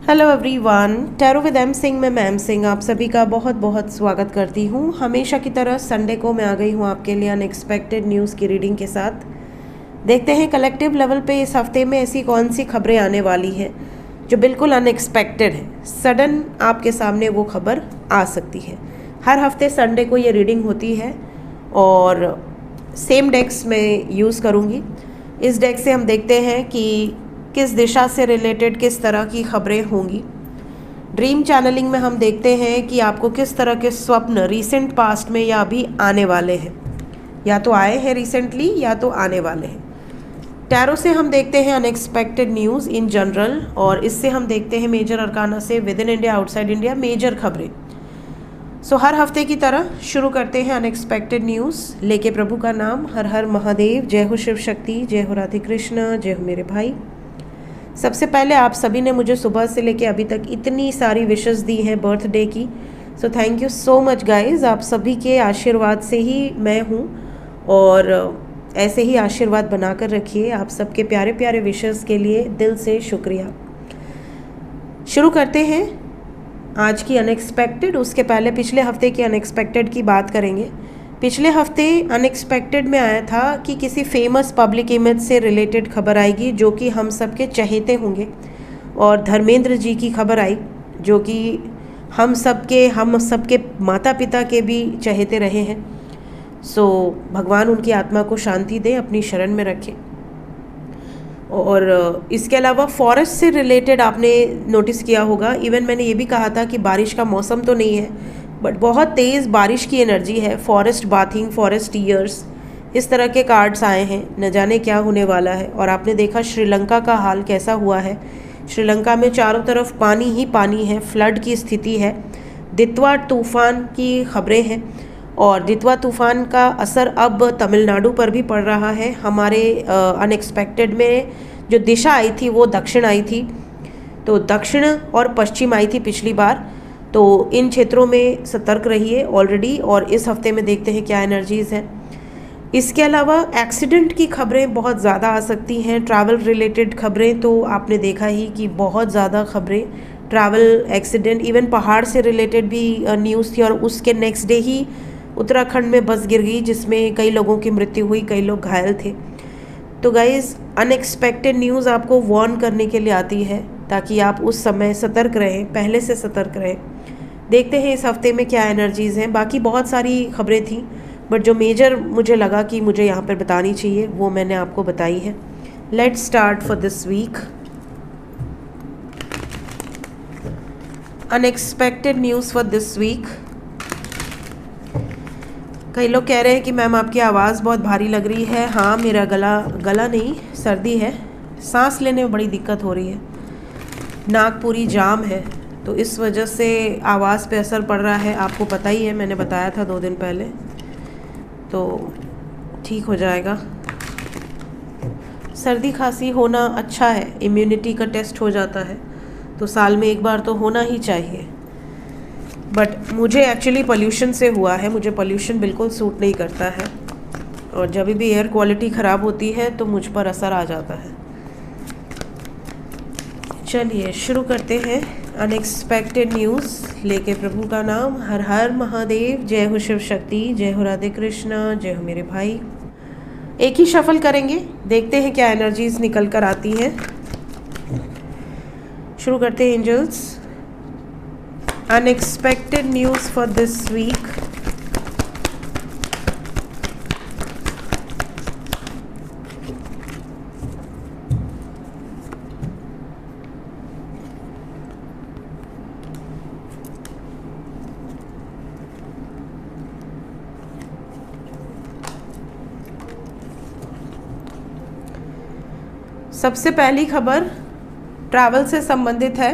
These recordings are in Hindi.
Hello everyone, tarot with M Singh में मैम सिंह आप सभी का बहुत बहुत स्वागत करती हूँ। हमेशा की तरह संडे को मैं आ गई हूँ आपके लिए अनएक्सपेक्टेड न्यूज़ की रीडिंग के साथ। देखते हैं कलेक्टिव लेवल पे इस हफ्ते में ऐसी कौन सी खबरें आने वाली हैं जो बिल्कुल अनएक्सपेक्टेड है। सडन आपके सामने वो खबर आ सकती है। हर हफ्ते संडे को ये रीडिंग होती है और सेम डेक्स में यूज़ करूँगी। इस डेक से हम देखते हैं कि किस दिशा से रिलेटेड किस तरह की खबरें होंगी। ड्रीम चैनलिंग में हम देखते हैं कि आपको किस तरह के स्वप्न रिसेंट पास्ट में या अभी आने वाले हैं, या तो आए हैं रिसेंटली या तो आने वाले हैं। टैरो से हम देखते हैं अनएक्सपेक्टेड न्यूज़ इन जनरल, और इससे हम देखते हैं मेजर अरकाना से within India outside India major खबरें। सो हर हफ्ते की तरह शुरू करते हैं अनएक्सपेक्टेड न्यूज़ लेके प्रभु का नाम। हर हर महादेव, जय हो शिव शक्ति, जय हो राधे कृष्ण, जय हो मेरे भाई। सबसे पहले आप सभी ने मुझे सुबह से लेके अभी तक इतनी सारी विशेस दी हैं बर्थडे की। So thank you so much guys. आप सभी के आशीर्वाद से ही मैं हूँ और ऐसे ही आशीर्वाद बनाकर रखिए। आप सबके प्यारे प्यारे विशेस के लिए दिल से शुक्रिया। शुरू करते हैं आज की अनएक्सपेक्टेड। उसके पहले पिछले हफ्ते की अनएक्सपेक्टेड की बात करेंगे। पिछले हफ्ते अनएक्सपेक्टेड में आया था कि किसी फेमस पब्लिक इमेज से रिलेटेड खबर आएगी जो कि हम सबके चहेते होंगे, और धर्मेंद्र जी की खबर आई जो कि हम सबके माता पिता के भी चहेते रहे हैं। सो भगवान उनकी आत्मा को शांति दे, अपनी शरण में रखे। और इसके अलावा फॉरेस्ट से रिलेटेड आपने नोटिस किया होगा, इवन मैंने ये भी कहा था कि बारिश का मौसम तो नहीं है बट बहुत तेज़ बारिश की एनर्जी है। फॉरेस्ट बाथिंग, फॉरेस्ट ईयर्स, इस तरह के कार्ड्स आए हैं। न जाने क्या होने वाला है। और आपने देखा श्रीलंका का हाल कैसा हुआ है। श्रीलंका में चारों तरफ पानी ही पानी है, फ्लड की स्थिति है। दितवा तूफ़ान की खबरें हैं और दितवा तूफ़ान का असर अब तमिलनाडु पर भी पड़ रहा है। हमारे अनएक्सपेक्टेड में जो दिशा आई थी वो दक्षिण आई थी, तो दक्षिण और पश्चिम आई थी पिछली बार। तो इन क्षेत्रों में सतर्क रहिए ऑलरेडी, और इस हफ्ते में देखते हैं क्या एनर्जीज़ हैं। इसके अलावा एक्सीडेंट की खबरें बहुत ज़्यादा आ सकती हैं। ट्रैवल रिलेटेड खबरें तो आपने देखा ही कि बहुत ज़्यादा खबरें ट्रैवल एक्सीडेंट, इवन पहाड़ से रिलेटेड भी न्यूज़ थी। और उसके नेक्स्ट डे ही उत्तराखंड में बस गिर गई जिसमें कई लोगों की मृत्यु हुई, कई लोग घायल थे। तो गाइज़, अनएक्सपेक्टेड न्यूज़ आपको वार्न करने के लिए आती है ताकि आप उस समय सतर्क रहें, पहले से सतर्क रहें। देखते हैं इस हफ्ते में क्या एनर्जीज़ हैं। बाकी बहुत सारी खबरें थी बट जो मेजर मुझे लगा कि मुझे यहाँ पर बतानी चाहिए वो मैंने आपको बताई है। Let's start for this week. Unexpected news for this week. कई लोग कह रहे हैं कि मैम आपकी आवाज़ बहुत भारी लग रही है। हाँ, मेरा गला नहीं, सर्दी है, सांस लेने में बड़ी दिक्कत हो रही है, नाक पूरी जाम है, तो इस वजह से आवाज़ पे असर पड़ रहा है। आपको पता ही है, मैंने बताया था 2 दिन पहले, तो ठीक हो जाएगा। सर्दी खांसी होना अच्छा है, इम्यूनिटी का टेस्ट हो जाता है, तो साल में एक बार तो होना ही चाहिए। बट मुझे एक्चुअली पोल्यूशन से हुआ है। मुझे पोल्यूशन बिल्कुल सूट नहीं करता है, और जब भी एयर क्वालिटी ख़राब होती है तो मुझ पर असर आ जाता है। चलिए शुरू करते हैं अनएक्सपेक्टेड न्यूज़ लेके प्रभु का नाम। हर हर महादेव, जय हो शिव शक्ति, जय हो राधे कृष्ण, जय हो मेरे भाई। एक ही शफल करेंगे, देखते हैं क्या एनर्जीज निकल कर आती हैं। शुरू करते हैं angels. Unexpected news for this week. सबसे पहली खबर ट्रैवल से संबंधित है।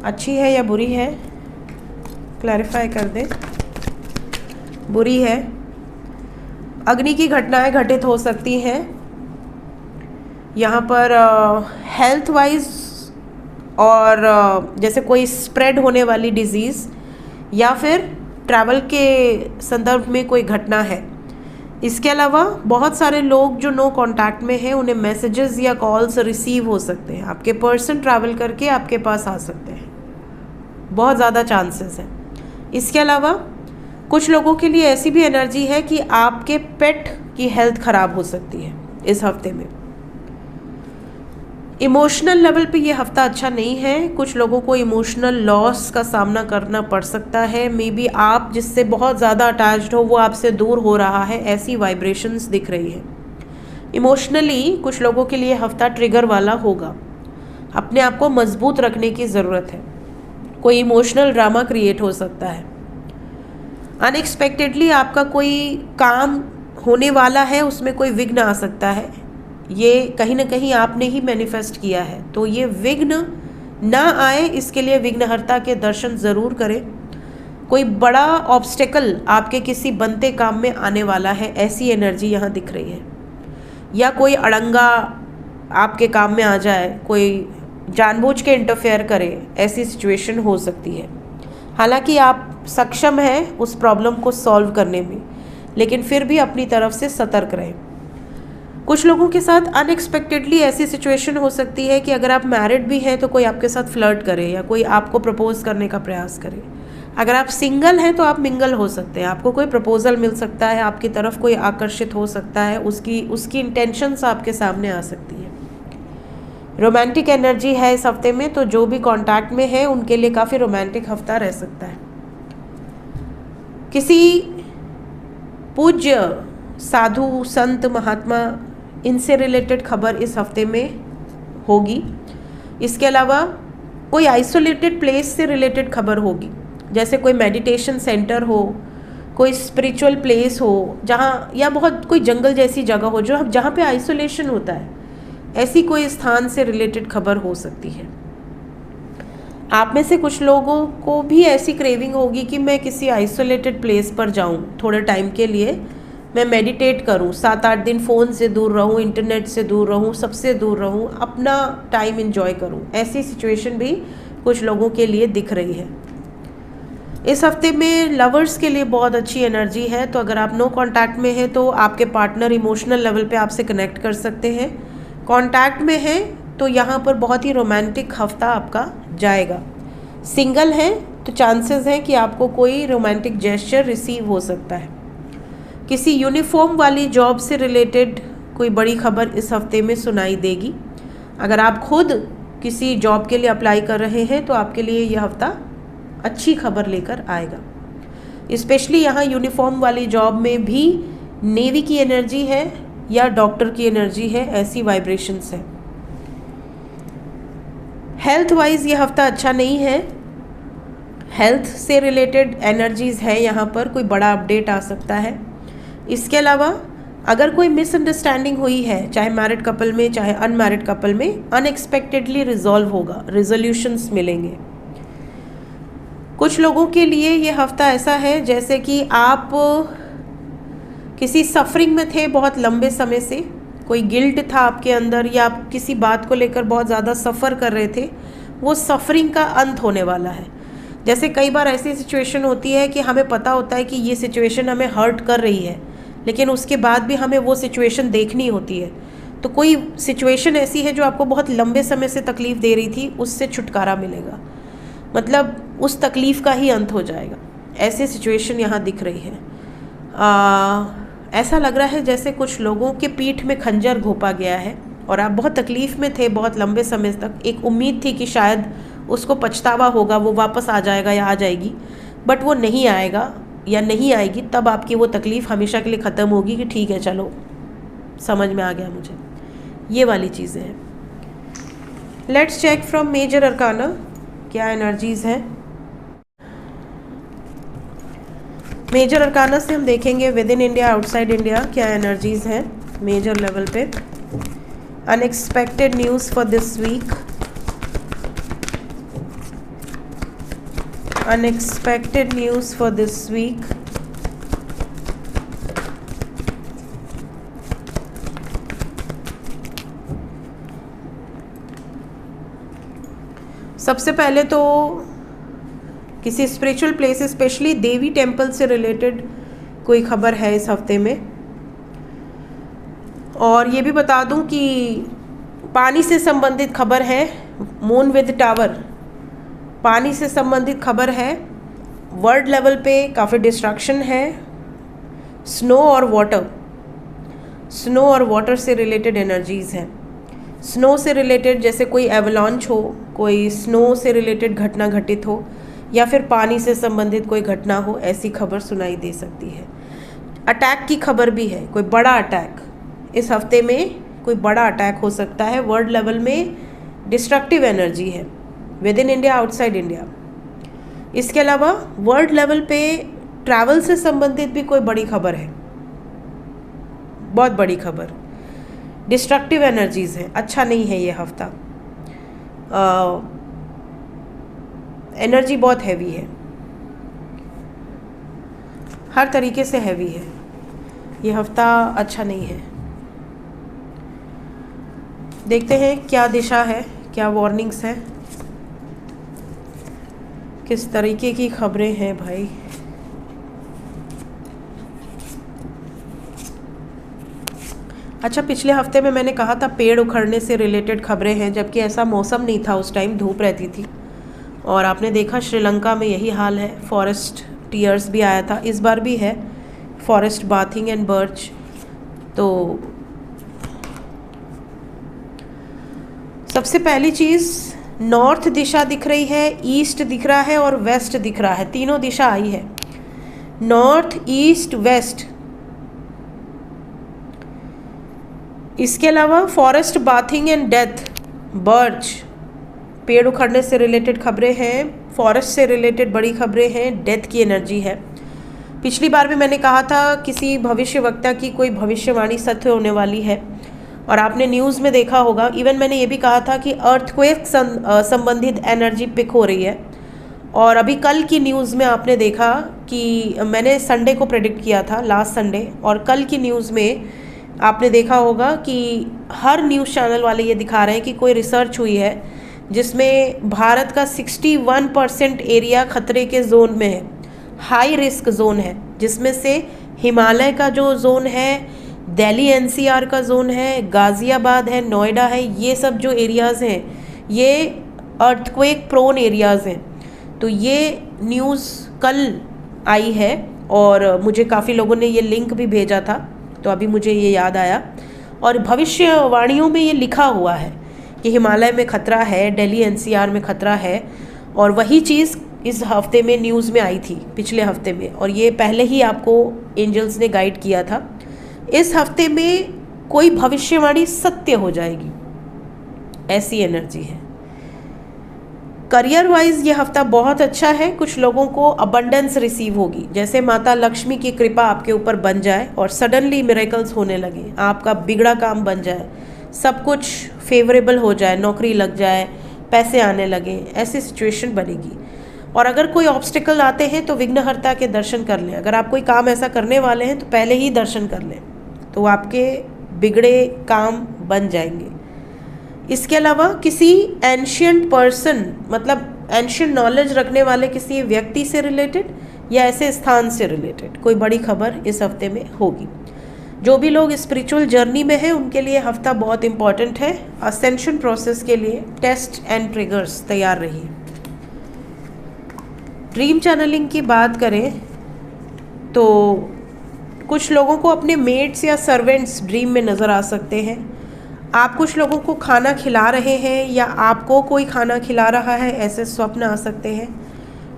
अच्छी है या बुरी है, क्लैरिफाई कर दें। बुरी है। अग्नि की घटनाएं घटित हो सकती हैं यहाँ पर हेल्थ वाइज, और जैसे कोई स्प्रेड होने वाली डिजीज़ या फिर ट्रैवल के संदर्भ में कोई घटना है इसके अलावा बहुत सारे लोग जो नो कांटेक्ट में हैं उन्हें मैसेजेस या कॉल्स रिसीव हो सकते हैं। आपके पर्सन ट्रैवल करके आपके पास आ सकते हैं, बहुत ज़्यादा चांसेस हैं। इसके अलावा कुछ लोगों के लिए ऐसी भी एनर्जी है कि आपके पेट की हेल्थ ख़राब हो सकती है इस हफ्ते में। इमोशनल लेवल पे ये हफ्ता अच्छा नहीं है। कुछ लोगों को इमोशनल लॉस का सामना करना पड़ सकता है। मे बी आप जिससे बहुत ज़्यादा अटैच्ड हो वो आपसे दूर हो रहा है, ऐसी वाइब्रेशंस दिख रही है। इमोशनली कुछ लोगों के लिए हफ्ता ट्रिगर वाला होगा। अपने आप को मजबूत रखने की ज़रूरत है। कोई इमोशनल ड्रामा क्रिएट हो सकता है। अनएक्सपेक्टेडली आपका कोई काम होने वाला है, उसमें कोई विघ्न आ सकता है। ये कहीं ना कहीं आपने ही मैनिफेस्ट किया है, तो ये विघ्न ना आए इसके लिए विघ्नहर्ता के दर्शन ज़रूर करें। कोई बड़ा ऑब्स्टेकल आपके किसी बनते काम में आने वाला है, ऐसी एनर्जी यहाँ दिख रही है। या कोई अड़ंगा आपके काम में आ जाए, कोई जानबूझ के इंटरफेयर करे, ऐसी सिचुएशन हो सकती है। हालांकि आप सक्षम हैं उस प्रॉब्लम को सॉल्व करने में, लेकिन फिर भी अपनी तरफ से सतर्क रहें। कुछ लोगों के साथ अनएक्सपेक्टेडली ऐसी सिचुएशन हो सकती है कि अगर आप मैरिड भी हैं तो कोई आपके साथ फ्लर्ट करे या कोई आपको प्रपोज करने का प्रयास करे। अगर आप सिंगल हैं तो आप मिंगल हो सकते हैं, आपको कोई प्रपोजल मिल सकता है, आपकी तरफ कोई आकर्षित हो सकता है, उसकी इंटेंशंस आपके सामने आ सकती है। रोमांटिक एनर्जी है इस हफ्ते में, तो जो भी कांटेक्ट में है उनके लिए काफ़ी रोमांटिक हफ्ता रह सकता है। किसी पूज्य साधु संत महात्मा इनसे रिलेटेड खबर इस हफ्ते में होगी। इसके अलावा कोई आइसोलेटेड प्लेस से रिलेटेड खबर होगी, जैसे कोई मेडिटेशन सेंटर हो, कोई स्पिरिचुअल प्लेस हो जहाँ, या बहुत कोई जंगल जैसी जगह हो जो जहाँ पे आइसोलेशन होता है, ऐसी कोई स्थान से रिलेटेड खबर हो सकती है। आप में से कुछ लोगों को भी ऐसी क्रेविंग होगी कि मैं किसी आइसोलेटेड प्लेस पर जाऊं, थोड़े टाइम के लिए मैं मेडिटेट करूं, 7-8 दिन फ़ोन से दूर रहूं, इंटरनेट से दूर रहूं, सबसे दूर रहूं, अपना टाइम एंजॉय करूं। ऐसी सिचुएशन भी कुछ लोगों के लिए दिख रही है। इस हफ्ते में लवर्स के लिए बहुत अच्छी एनर्जी है। तो अगर आप नो कांटेक्ट में हैं तो आपके पार्टनर इमोशनल लेवल पे आपसे कनेक्ट कर सकते हैं। कांटेक्ट में हैं तो यहाँ पर बहुत ही रोमांटिक हफ्ता आपका जाएगा। सिंगल हैं तो चांसेस हैं कि आपको कोई रोमांटिक जेस्चर रिसीव हो सकता है। किसी यूनिफॉर्म वाली जॉब से रिलेटेड कोई बड़ी खबर इस हफ्ते में सुनाई देगी। अगर आप खुद किसी जॉब के लिए अप्लाई कर रहे हैं तो आपके लिए यह हफ्ता अच्छी खबर लेकर आएगा। स्पेशली यहाँ यूनिफॉर्म वाली जॉब में भी नेवी की एनर्जी है या डॉक्टर की एनर्जी है, ऐसी वाइब्रेशंस है। हेल्थ वाइज ये हफ्ता अच्छा नहीं है। हेल्थ से रिलेटेड एनर्जीज है, यहाँ पर कोई बड़ा अपडेट आ सकता है। इसके अलावा अगर कोई मिसअंडरस्टैंडिंग हुई है, चाहे मैरिड कपल में चाहे अनमैरिड कपल में, अनएक्सपेक्टेडली रिजॉल्व होगा, रिजोल्यूशंस मिलेंगे। कुछ लोगों के लिए ये हफ्ता ऐसा है जैसे कि आप किसी सफरिंग में थे बहुत लंबे समय से, कोई गिल्ट था आपके अंदर, या आप किसी बात को लेकर बहुत ज़्यादा सफ़र कर रहे थे, वो सफरिंग का अंत होने वाला है। जैसे कई बार ऐसी सिचुएशन होती है कि हमें पता होता है कि ये सिचुएशन हमें हर्ट कर रही है, लेकिन उसके बाद भी हमें वो सिचुएशन देखनी होती है। तो कोई सिचुएशन ऐसी है जो आपको बहुत लंबे समय से तकलीफ़ दे रही थी, उससे छुटकारा मिलेगा, मतलब उस तकलीफ़ का ही अंत हो जाएगा। ऐसी सिचुएशन यहाँ दिख रही है। ऐसा लग रहा है जैसे कुछ लोगों के पीठ में खंजर घोंपा गया है और आप बहुत तकलीफ़ में थे बहुत लंबे समय तक। एक उम्मीद थी कि शायद उसको पछतावा होगा, वो वापस आ जाएगा या आ जाएगी, बट वो नहीं आएगा या नहीं आएगी। तब आपकी वो तकलीफ़ हमेशा के लिए ख़त्म होगी कि ठीक है चलो समझ में आ गया मुझे। ये वाली चीज़ें हैं। Let's check from major arcana क्या एनर्जीज़ हैं। मेजर अरकाना से हम देखेंगे within India outside India क्या एनर्जीज़ हैं मेजर लेवल पे। Unexpected news for this week, unexpected news for this week. सबसे पहले तो किसी spiritual place, specially Devi temple से रिलेटेड कोई खबर है इस हफ्ते में। और ये भी बता दूं कि पानी से संबंधित खबर है, मून विद टावर, पानी से संबंधित खबर है। वर्ल्ड लेवल पे काफ़ी डिस्ट्रक्शन है। स्नो और वाटर से रिलेटेड एनर्जीज़ हैं। स्नो से रिलेटेड जैसे कोई एवलॉन्च हो, कोई स्नो से रिलेटेड घटना घटित हो, या फिर पानी से संबंधित कोई घटना हो, ऐसी खबर सुनाई दे सकती है। अटैक की खबर भी है, कोई बड़ा अटैक इस हफ्ते में, कोई बड़ा अटैक हो सकता है। वर्ल्ड लेवल में डिस्ट्रक्टिव एनर्जी है, with in India, outside India. इसके अलावा वर्ल्ड लेवल पे ट्रैवल से संबंधित भी कोई बड़ी खबर है, बहुत बड़ी खबर। डिस्ट्रक्टिव एनर्जीज है, अच्छा नहीं है ये हफ्ता। एनर्जी बहुत हैवी है, हर तरीके से हैवी है। ये हफ्ता अच्छा नहीं है। देखते हैं क्या दिशा है, क्या वार्निंग्स हैं, किस तरीके की खबरें हैं भाई। अच्छा, पिछले हफ्ते में मैंने कहा था पेड़ उखड़ने से रिलेटेड खबरें हैं, जबकि ऐसा मौसम नहीं था, उस टाइम धूप रहती थी। और आपने देखा श्रीलंका में यही हाल है, फॉरेस्ट टीयर्स भी आया था, इस बार भी है, फॉरेस्ट बाथिंग एंड बर्च। तो सबसे पहली चीज़, नॉर्थ दिशा दिख रही है, ईस्ट दिख रहा है और वेस्ट दिख रहा है, तीनों दिशा आई है, नॉर्थ, ईस्ट, वेस्ट। इसके अलावा forest bathing and death, birch, पेड़ उखड़ने से रिलेटेड खबरें हैं, फॉरेस्ट से रिलेटेड बड़ी खबरें हैं, डेथ की एनर्जी है। पिछली बार भी मैंने कहा था किसी भविष्यवक्ता की कोई भविष्यवाणी सत्य होने वाली है, और आपने न्यूज़ में देखा होगा। इवन मैंने ये भी कहा था कि अर्थक्वेक संबंधित एनर्जी पिक हो रही है। और अभी कल की न्यूज़ में आपने देखा कि मैंने संडे को प्रेडिक्ट किया था, लास्ट संडे, और कल की न्यूज़ में आपने देखा होगा कि हर न्यूज़ चैनल वाले ये दिखा रहे हैं कि कोई रिसर्च हुई है जिसमें भारत का 61% एरिया खतरे के जोन में है, हाई रिस्क जोन है, जिसमें से हिमालय का जो जोन है, दिल्ली एनसीआर का जोन है, गाज़ियाबाद है, नोएडा है, ये सब जो एरियाज़ हैं ये अर्थक्वेक प्रोन एरियाज़ हैं। तो ये न्यूज़ कल आई है और मुझे काफ़ी लोगों ने ये लिंक भी भेजा था, तो अभी मुझे ये याद आया। और भविष्यवाणियों में ये लिखा हुआ है कि हिमालय में खतरा है, दिल्ली एनसीआर में खतरा है, और वही चीज़ इस हफ्ते में न्यूज़ में आई थी, पिछले हफ्ते में, और ये पहले ही आपको एंजल्स ने गाइड किया था। इस हफ्ते में कोई भविष्यवाणी सत्य हो जाएगी, ऐसी एनर्जी है। करियर वाइज ये हफ्ता बहुत अच्छा है। कुछ लोगों को अबंडेंस रिसीव होगी, जैसे माता लक्ष्मी की कृपा आपके ऊपर बन जाए और सडनली मिरेकल्स होने लगे, आपका बिगड़ा काम बन जाए, सब कुछ फेवरेबल हो जाए, नौकरी लग जाए, पैसे आने लगे, ऐसी सिचुएशन बनेगी। और अगर कोई ऑब्स्टिकल आते हैं तो विघ्नहर्ता के दर्शन कर लें। अगर आप कोई काम ऐसा करने वाले हैं तो पहले ही दर्शन कर लें, तो आपके बिगड़े काम बन जाएंगे। इसके अलावा किसी एंशियंट पर्सन, मतलब एंशियंट नॉलेज रखने वाले किसी व्यक्ति से रिलेटेड या ऐसे स्थान से रिलेटेड कोई बड़ी खबर इस हफ्ते में होगी। जो भी लोग स्पिरिचुअल जर्नी में हैं उनके लिए हफ्ता बहुत इम्पॉर्टेंट है। असेंशन प्रोसेस के लिए टेस्ट एंड ट्रिगर्स तैयार रहिए। ड्रीम चैनलिंग की बात करें तो कुछ लोगों को अपने मेट्स या सर्वेंट्स ड्रीम में नज़र आ सकते हैं। आप कुछ लोगों को खाना खिला रहे हैं या आपको कोई खाना खिला रहा है, ऐसे स्वप्न आ सकते हैं।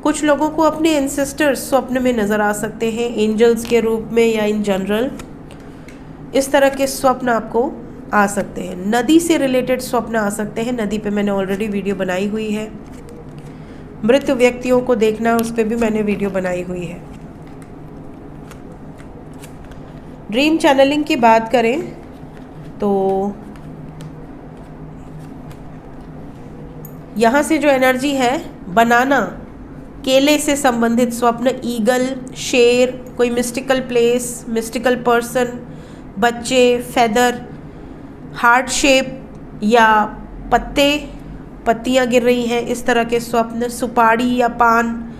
कुछ लोगों को अपने एंसेस्टर्स स्वप्न में नज़र आ सकते हैं, एंजल्स के रूप में या इन जनरल। इस तरह के स्वप्न आपको आ सकते हैं। नदी से रिलेटेड स्वप्न आ सकते हैं। नदी पे मैंने ऑलरेडी वीडियो बनाई हुई है। मृत व्यक्तियों को देखना, उस पर भी मैंने वीडियो बनाई हुई है। ड्रीम चैनलिंग की बात करें तो यहाँ से जो एनर्जी है, बनाना, केले से संबंधित स्वप्न, ईगल, शेर, कोई मिस्टिकल प्लेस, मिस्टिकल पर्सन, बच्चे, फेदर, हार्ट शेप या पत्तियाँ गिर रही हैं, इस तरह के स्वप्न, सुपारी या पान,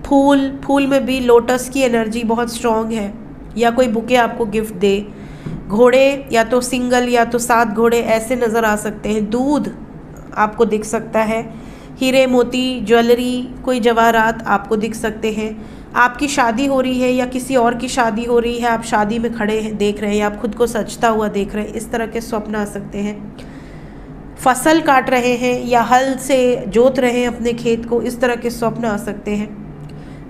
फूल में भी लोटस की एनर्जी बहुत स्ट्रॉन्ग है, या कोई बुके आपको गिफ्ट दे, घोड़े या तो सिंगल या तो 7 घोड़े ऐसे नज़र आ सकते हैं। दूध आपको दिख सकता है। हीरे मोती ज्वेलरी कोई जवाहरात आपको दिख सकते हैं। आपकी शादी हो रही है या किसी और की शादी हो रही है, आप शादी में खड़े हैं देख रहे हैं या आप खुद को सजता हुआ देख रहे हैं, इस तरह के स्वप्न आ सकते हैं। फसल काट रहे हैं या हल से जोत रहे हैं अपने खेत को, इस तरह के स्वप्न आ सकते हैं।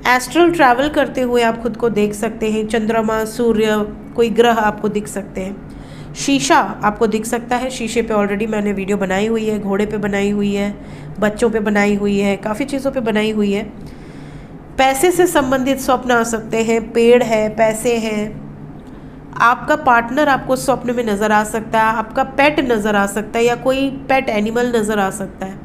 एस्ट्रल ट्रैवल करते हुए आप खुद को देख सकते हैं। चंद्रमा, सूर्य, कोई ग्रह आपको दिख सकते हैं। शीशा आपको दिख सकता है। शीशे पे ऑलरेडी मैंने वीडियो बनाई हुई है, घोड़े पे बनाई हुई है, बच्चों पे बनाई हुई है, काफ़ी चीज़ों पे बनाई हुई है। पैसे से संबंधित स्वप्न आ सकते हैं। पेड़ है, पैसे हैं, आपका पार्टनर आपको स्वप्न में नज़र आ सकता है, आपका पेट नज़र आ सकता है या कोई पेट एनिमल नज़र आ सकता है।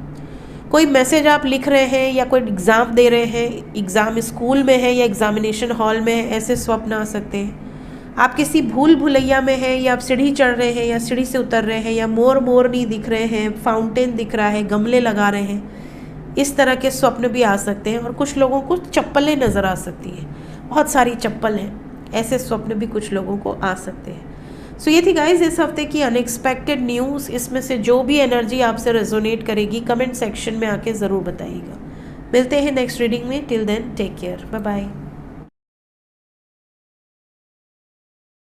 कोई मैसेज आप लिख रहे हैं या कोई एग्ज़ाम दे रहे हैं, एग्ज़ाम स्कूल में है या एग्ज़ामिनेशन हॉल में है, ऐसे स्वप्न आ सकते हैं। आप किसी भूल भुलैया में हैं या आप सीढ़ी चढ़ रहे हैं या सीढ़ी से उतर रहे हैं या मोरनी दिख रहे हैं, फाउंटेन दिख रहा है, गमले लगा रहे हैं, इस तरह के स्वप्न भी आ सकते हैं। और कुछ लोगों को चप्पलें नज़र आ सकती हैं, बहुत सारी चप्पल हैं, ऐसे स्वप्न भी कुछ लोगों को आ सकते हैं। सो ये थी गाइज इस हफ्ते की अनएक्सपेक्टेड न्यूज़। इसमें से जो भी एनर्जी आपसे रेजोनेट करेगी कमेंट सेक्शन में आके ज़रूर बताइएगा। मिलते हैं नेक्स्ट रीडिंग में। Till then take care, bye bye.